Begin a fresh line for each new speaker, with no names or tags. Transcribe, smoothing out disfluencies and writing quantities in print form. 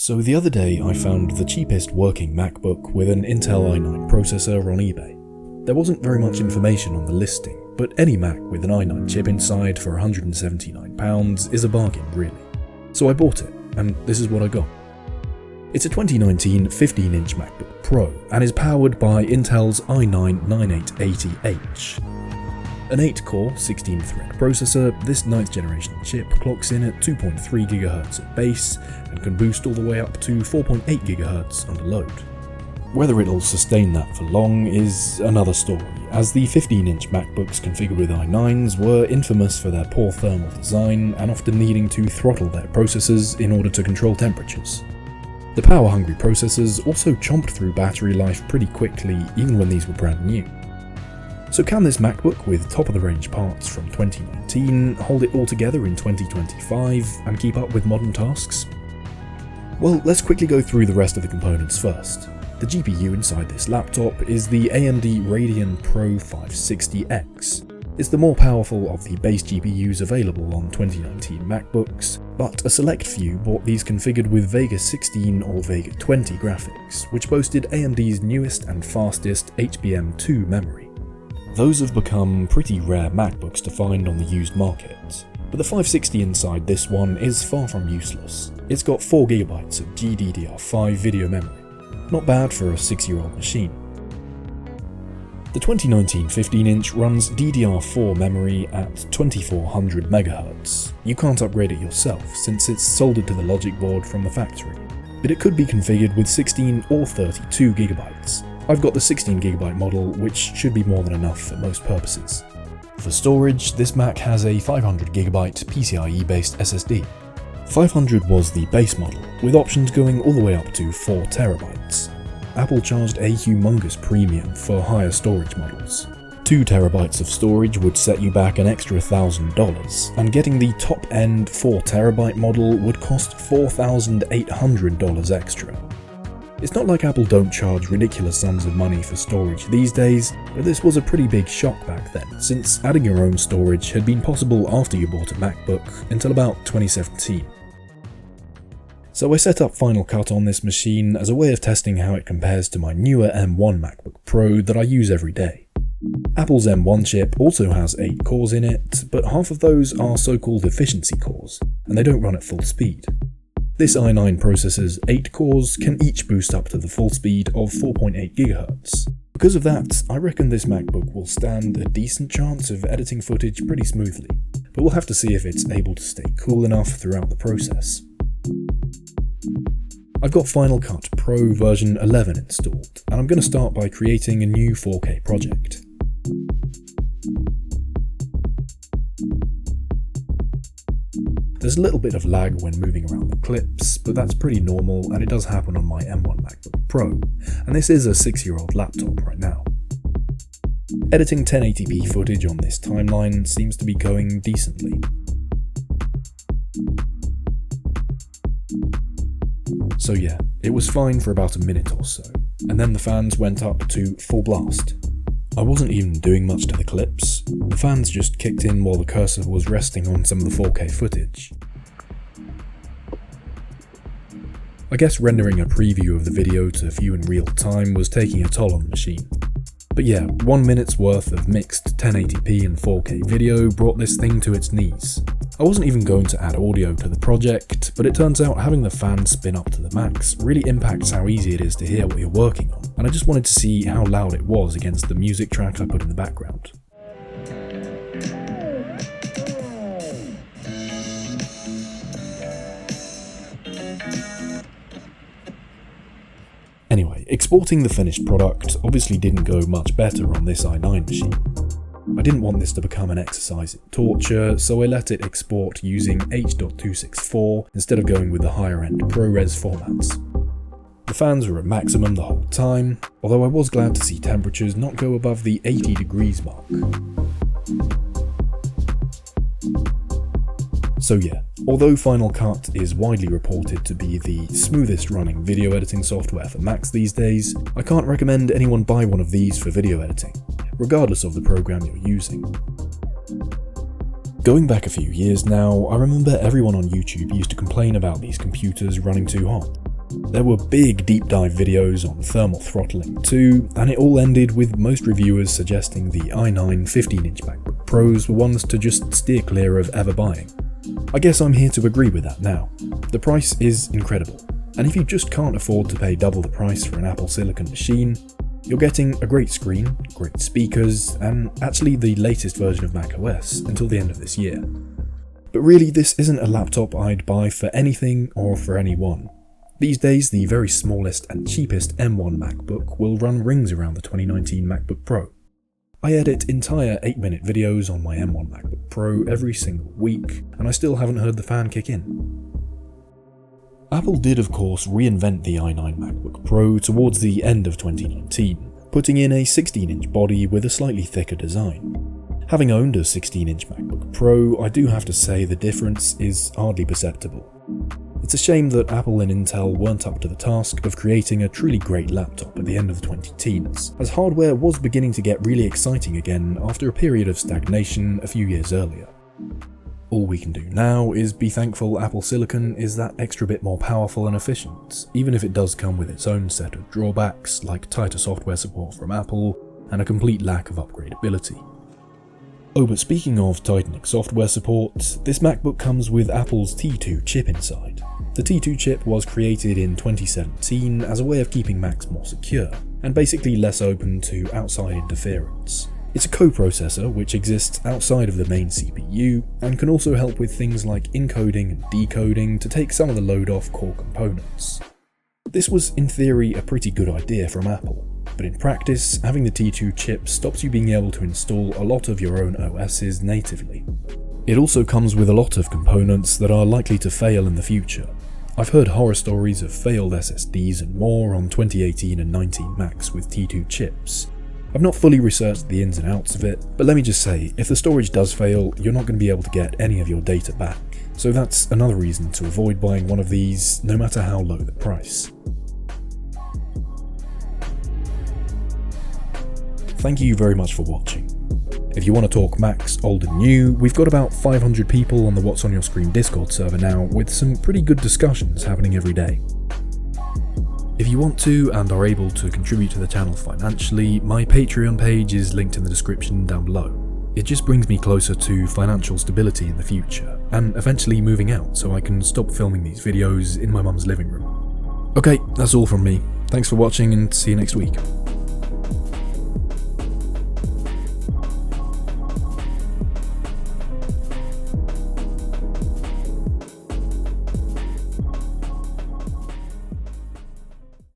So the other day I found the cheapest working MacBook with an Intel i9 processor on eBay. There wasn't very much information on the listing, but any Mac with an i9 chip inside for £179 is a bargain really. So I bought it, and this is what I got. It's a 2019 15-inch MacBook Pro and is powered by Intel's i9 9880H. An 8-core, 16-thread processor, this 9th generation chip clocks in at 2.3 GHz at base and can boost all the way up to 4.8 GHz under load. Whether it'll sustain that for long is another story, as the 15-inch MacBooks configured with i9s were infamous for their poor thermal design and often needing to throttle their processors in order to control temperatures. The power-hungry processors also chomped through battery life pretty quickly, even when these were brand new. So can this MacBook with top-of-the-range parts from 2019 hold it all together in 2025 and keep up with modern tasks? Well, let's quickly go through the rest of the components first. The GPU inside this laptop is the AMD Radeon Pro 560X. It's the more powerful of the base GPUs available on 2019 MacBooks, but a select few bought these configured with Vega 16 or Vega 20 graphics, which boasted AMD's newest and fastest HBM2 memory. Those have become pretty rare MacBooks to find on the used market, but the 560 inside this one is far from useless. It's got 4GB of GDDR5 video memory. Not bad for a 6-year-old machine. The 2019 15-inch runs DDR4 memory at 2400 MHz. You can't upgrade it yourself since it's soldered to the logic board from the factory, but it could be configured with 16 or 32GB. I've got the 16GB model, which should be more than enough for most purposes. For storage, this Mac has a 500GB PCIe-based SSD. 500 was the base model, with options going all the way up to 4TB. Apple charged a humongous premium for higher storage models. 2TB of storage would set you back an extra $1,000, and getting the top-end 4TB model would cost $4,800 extra. It's not like Apple don't charge ridiculous sums of money for storage these days, but this was a pretty big shock back then, since adding your own storage had been possible after you bought a MacBook until about 2017. So I set up Final Cut on this machine as a way of testing how it compares to my newer M1 MacBook Pro that I use every day. Apple's M1 chip also has 8 cores in it, but half of those are so-called efficiency cores, and they don't run at full speed. This i9 processor's 8 cores can each boost up to the full speed of 4.8 GHz. Because of that, I reckon this MacBook will stand a decent chance of editing footage pretty smoothly, but we'll have to see if it's able to stay cool enough throughout the process. I've got Final Cut Pro version 11 installed, and I'm going to start by creating a new 4K project. There's a little bit of lag when moving around the clips, but that's pretty normal and it does happen on my M1 MacBook Pro, and this is a 6-year-old laptop right now. Editing 1080p footage on this timeline seems to be going decently. So yeah, it was fine for about a minute or so, and then the fans went up to full blast. I wasn't even doing much to the clips, the fans just kicked in while the cursor was resting on some of the 4K footage. I guess rendering a preview of the video to view in real time was taking a toll on the machine. But yeah, 1 minute's worth of mixed 1080p and 4K video brought this thing to its knees. I wasn't even going to add audio to the project, but it turns out having the fan spin up to the max really impacts how easy it is to hear what you're working on, and I just wanted to see how loud it was against the music track I put in the background. Anyway, exporting the finished product obviously didn't go much better on this i9 machine. I didn't want this to become an exercise in torture, so I let it export using H.264 instead of going with the higher end ProRes formats. The fans were at maximum the whole time, although I was glad to see temperatures not go above the 80 degrees mark. So yeah, although Final Cut is widely reported to be the smoothest running video editing software for Macs these days, I can't recommend anyone buy one of these for video editing, regardless of the program you're using. Going back a few years now, I remember everyone on YouTube used to complain about these computers running too hot. There were big deep dive videos on thermal throttling too, and it all ended with most reviewers suggesting the i9 15-inch MacBook Pros were ones to just steer clear of ever buying. I guess I'm here to agree with that now. The price is incredible, and if you just can't afford to pay double the price for an Apple Silicon machine, you're getting a great screen, great speakers, and actually the latest version of macOS until the end of this year. But really, this isn't a laptop I'd buy for anything or for anyone. These days, the very smallest and cheapest M1 MacBook will run rings around the 2019 MacBook Pro. I edit entire 8-minute videos on my M1 MacBook Pro every single week, and I still haven't heard the fan kick in. Apple did of course reinvent the i9 MacBook Pro towards the end of 2019, putting in a 16-inch body with a slightly thicker design. Having owned a 16-inch MacBook Pro, I do have to say the difference is hardly perceptible. It's a shame that Apple and Intel weren't up to the task of creating a truly great laptop at the end of the 2010s, as hardware was beginning to get really exciting again after a period of stagnation a few years earlier. All we can do now is be thankful Apple Silicon is that extra bit more powerful and efficient, even if it does come with its own set of drawbacks like tighter software support from Apple and a complete lack of upgradability. Oh, but speaking of tightening software support, this MacBook comes with Apple's T2 chip inside. The T2 chip was created in 2017 as a way of keeping Macs more secure, and basically less open to outside interference. It's a coprocessor which exists outside of the main CPU, and can also help with things like encoding and decoding to take some of the load off core components. This was in theory a pretty good idea from Apple, but in practice, having the T2 chip stops you being able to install a lot of your own OSs natively. It also comes with a lot of components that are likely to fail in the future. I've heard horror stories of failed SSDs and more on 2018 and 19 Macs with T2 chips. I've not fully researched the ins and outs of it, but let me just say, if the storage does fail, you're not going to be able to get any of your data back. So that's another reason to avoid buying one of these, no matter how low the price. Thank you very much for watching. If you want to talk Macs old and new, we've got about 500 people on the What's on Your Screen Discord server now, with some pretty good discussions happening every day. If you want to and are able to contribute to the channel financially, my Patreon page is linked in the description down below. It just brings me closer to financial stability in the future, and eventually moving out so I can stop filming these videos in my mum's living room. Okay, that's all from me. Thanks for watching and see you next week.